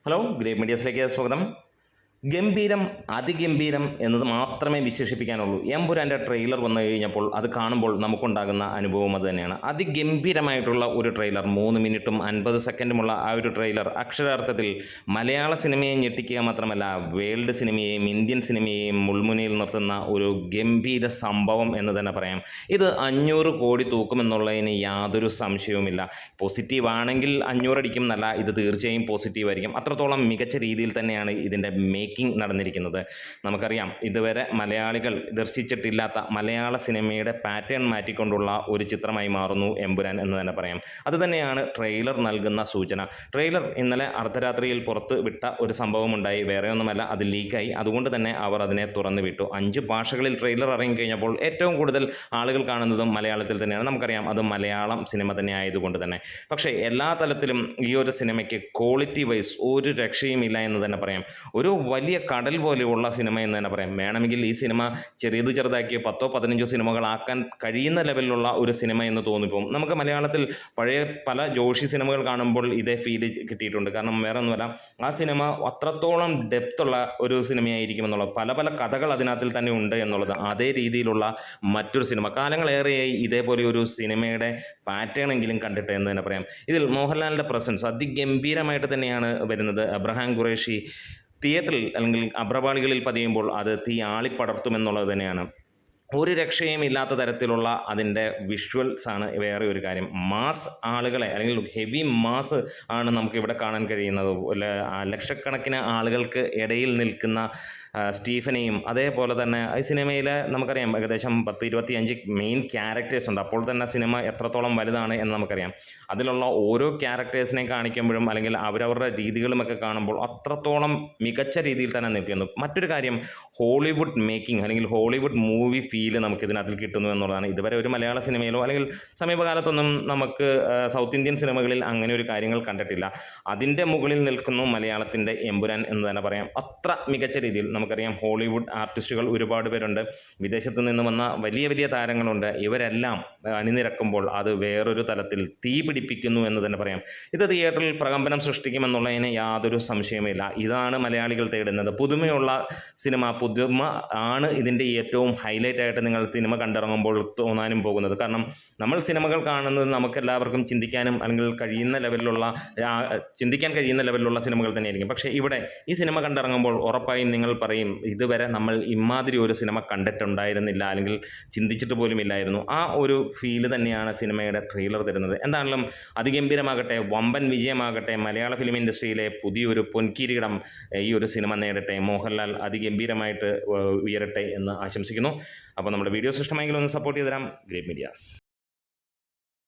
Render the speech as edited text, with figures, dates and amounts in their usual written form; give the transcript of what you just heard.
Hello great മീഡിയസിലേക്ക് സ്വാഗതം. ഗംഭീരം, അതിഗംഭീരം എന്നത് മാത്രമേ വിശേഷിപ്പിക്കാനുള്ളൂ. എമ്പുരാൻ്റെ ട്രെയിലർ വന്നു കഴിഞ്ഞപ്പോൾ അത് കാണുമ്പോൾ നമുക്കുണ്ടാകുന്ന അനുഭവം അത് തന്നെയാണ്. അതിഗംഭീരമായിട്ടുള്ള ഒരു ട്രെയിലർ, 3 മിനിറ്റും 50 സെക്കൻഡുമുള്ള ആ ഒരു ട്രെയിലർ അക്ഷരാർത്ഥത്തിൽ മലയാള സിനിമയെ ഞെട്ടിക്കുക മാത്രമല്ല, വേൾഡ് സിനിമയെയും ഇന്ത്യൻ സിനിമയെയും മുൾമുനയിൽ നിർത്തുന്ന ഒരു ഗംഭീര സംഭവം എന്ന് തന്നെ പറയാം. ഇത് 500 കോടി തൂക്കുമെന്നുള്ളതിന് യാതൊരു സംശയവുമില്ല. പോസിറ്റീവ് ആണെങ്കിൽ 500 അടിക്കും എന്നല്ല, ഇത് തീർച്ചയായും പോസിറ്റീവ് ആയിരിക്കും. അത്രത്തോളം മികച്ച രീതിയിൽ തന്നെയാണ് ഇതിൻ്റെ മേക്കിംഗ് നടന്നിരിക്കുന്നത്. നമുക്കറിയാം, ഇതുവരെ മലയാളികൾ ദർശിച്ചിട്ടില്ലാത്ത മലയാള സിനിമയുടെ പാറ്റേൺ മാറ്റിക്കൊണ്ടുള്ള ഒരു ചിത്രമായി മാറുന്നു എമ്പുരാൻ എന്ന് തന്നെ പറയാം. അതുതന്നെയാണ് ട്രെയിലർ നൽകുന്ന സൂചന. ട്രെയിലർ ഇന്നലെ അർദ്ധരാത്രിയിൽ പുറത്ത് വിട്ട ഒരു സംഭവമുണ്ടായി. വേറെ ഒന്നുമല്ല, അത് ലീക്കായി. അതുകൊണ്ട് തന്നെ അവർ അതിനെ തുറന്നു വിട്ടു. 5 ഭാഷകളിൽ ട്രെയിലർ ഇറങ്ങിക്കഴിഞ്ഞപ്പോൾ ഏറ്റവും കൂടുതൽ ആളുകൾ കാണുന്നതും മലയാളത്തിൽ തന്നെയാണ്. നമുക്കറിയാം, അത് മലയാളം സിനിമ തന്നെ ആയതുകൊണ്ട് തന്നെ. പക്ഷേ എല്ലാ തലത്തിലും ഈ ഒരു സിനിമയ്ക്ക് ക്വാളിറ്റി വൈസ് ഒരു രക്ഷയുമില്ല എന്ന് തന്നെ പറയാം. ഒരു വലിയ കടൽ പോലെയുള്ള സിനിമ എന്ന് തന്നെ പറയാം. വേണമെങ്കിൽ ഈ സിനിമ ചെറുതാക്കി 10-15 സിനിമകളാക്കാൻ കഴിയുന്ന ലെവലിലുള്ള ഒരു സിനിമ എന്ന് തോന്നിപ്പോകും. നമുക്ക് മലയാളത്തിൽ പഴയ പല ജോഷി സിനിമകൾ കാണുമ്പോൾ ഇതേ ഫീൽ കിട്ടിയിട്ടുണ്ട്. കാരണം വേറെ ഒന്നുമല്ല, ആ സിനിമ അത്രത്തോളം ഡെപ്തുള്ള ഒരു സിനിമയായിരിക്കും എന്നുള്ളത്, പല പല കഥകൾ അതിനകത്തിൽ തന്നെ ഉണ്ട് എന്നുള്ളത്. അതേ രീതിയിലുള്ള മറ്റൊരു സിനിമ കാലങ്ങളേറെയായി ഇതേപോലെ ഒരു സിനിമയുടെ പാറ്റേൺ എങ്കിലും കണ്ടിട്ട് എന്ന് തന്നെ പറയാം. ഇതിൽ മോഹൻലാലിൻ്റെ പ്രസൻസ് അതിഗംഭീരമായിട്ട് തന്നെയാണ് വരുന്നത്. അബ്രഹാം ഖുറേഷി തിയേറ്ററിൽ അല്ലെങ്കിൽ അഭ്രപാളികളിൽ പതിയുമ്പോൾ അത് തീ ആളിപ്പടർത്തുമെന്നുള്ളത് തന്നെയാണ്. ഒരു രക്ഷയും ഇല്ലാത്ത തരത്തിലുള്ള അതിൻ്റെ വിഷ്വൽസ് ആണ് വേറെ ഒരു കാര്യം. മാസ് ആളുകളെ അല്ലെങ്കിൽ ഹെവി മാസ് ആണ് നമുക്കിവിടെ കാണാൻ കഴിയുന്നത്. ലക്ഷക്കണക്കിന് ആളുകൾക്ക് ഇടയിൽ നിൽക്കുന്ന സ്റ്റീഫനെയും, അതേപോലെ തന്നെ ഈ സിനിമയിലെ നമുക്കറിയാം ഏകദേശം 10-25 മെയിൻ ക്യാരക്ടേഴ്സ് ഉണ്ട്. അപ്പോൾ തന്നെ സിനിമ എത്രത്തോളം വലുതാണ് എന്ന് നമുക്കറിയാം. അതിലുള്ള ഓരോ ക്യാരക്ടേഴ്സിനെ കാണിക്കുമ്പോഴും അല്ലെങ്കിൽ അവരവരുടെ രീതികളുമൊക്കെ കാണുമ്പോൾ അത്രത്തോളം മികച്ച രീതിയിൽ തന്നെ നിൽക്കുന്നു. മറ്റൊരു കാര്യം, ഹോളിവുഡ് മേക്കിംഗ് അല്ലെങ്കിൽ ഹോളിവുഡ് മൂവി ഫീല് നമുക്കിതിനകത്തിൽ കിട്ടുന്നു എന്നുള്ളതാണ്. ഇതുവരെ ഒരു മലയാള സിനിമയിലോ അല്ലെങ്കിൽ സമീപകാലത്തൊന്നും നമുക്ക് സൗത്ത് ഇന്ത്യൻ സിനിമകളിൽ അങ്ങനെ ഒരു കാര്യങ്ങൾ കണ്ടിട്ടില്ല. അതിൻ്റെ മുകളിൽ നിൽക്കുന്നു മലയാളത്തിൻ്റെ എമ്പുരാൻ എന്ന് തന്നെ പറയാം. അത്ര മികച്ച രീതിയിൽ നമുക്കറിയാം, ഹോളിവുഡ് ആർട്ടിസ്റ്റുകൾ ഒരുപാട് പേരുണ്ട്, വിദേശത്ത് നിന്ന് വന്ന വലിയ വലിയ താരങ്ങളുണ്ട്. ഇവരെല്ലാം അണിനിരക്കുമ്പോൾ അത് വേറൊരു തലത്തിൽ തീ പിടിപ്പിക്കുന്നു എന്ന് തന്നെ പറയാം. ഇത് തിയേറ്ററിൽ പ്രകമ്പനം സൃഷ്ടിക്കുമെന്നുള്ളതിന് യാതൊരു സംശയവുമില്ല. ഇതാണ് മലയാളികൾ തേടുന്നത്. പുതുമയുള്ള സിനിമ, പുതുമ ആണ് ഇതിൻ്റെ ഏറ്റവും ഹൈലൈറ്റ് ആയിട്ട് നിങ്ങൾ സിനിമ കണ്ടിറങ്ങുമ്പോൾ തോന്നാനും പോകുന്നത്. കാരണം നമ്മൾ സിനിമകൾ കാണുന്നത് നമുക്കെല്ലാവർക്കും ചിന്തിക്കാൻ കഴിയുന്ന ലെവലിലുള്ള സിനിമകൾ തന്നെയായിരിക്കും. പക്ഷേ ഇവിടെ ഈ സിനിമ കണ്ടിറങ്ങുമ്പോൾ ഉറപ്പായും നിങ്ങൾ പറയും, ഇതുവരെ നമ്മൾ ഇമാതിരി ഒരു സിനിമ കണ്ടിട്ടുണ്ടായിരുന്നില്ല അല്ലെങ്കിൽ ചിന്തിച്ചിട്ട് പോലും ഇല്ലായിരുന്നു. ആ ഒരു ഫീല് തന്നെയാണ് സിനിമയുടെ ട്രെയിലർ തരുന്നത്. എന്താണെങ്കിലും അതിഗംഭീരമാകട്ടെ, വമ്പൻ വിജയമാകട്ടെ, മലയാള ഫിലിം ഇൻഡസ്ട്രിയിലെ പുതിയൊരു പൊൻകിരീടം ഈ ഒരു സിനിമ നേടട്ടെ, മോഹൻലാൽ അതിഗംഭീരമായിട്ട് ഉയരട്ടെ എന്ന് ആശംസിക്കുന്നു. അപ്പോൾ നമ്മുടെ വീഡിയോസ് ഇഷ്ടമെങ്കിൽ ഒന്ന് സപ്പോർട്ട് ചെയ്ത് തരാം. Great medias.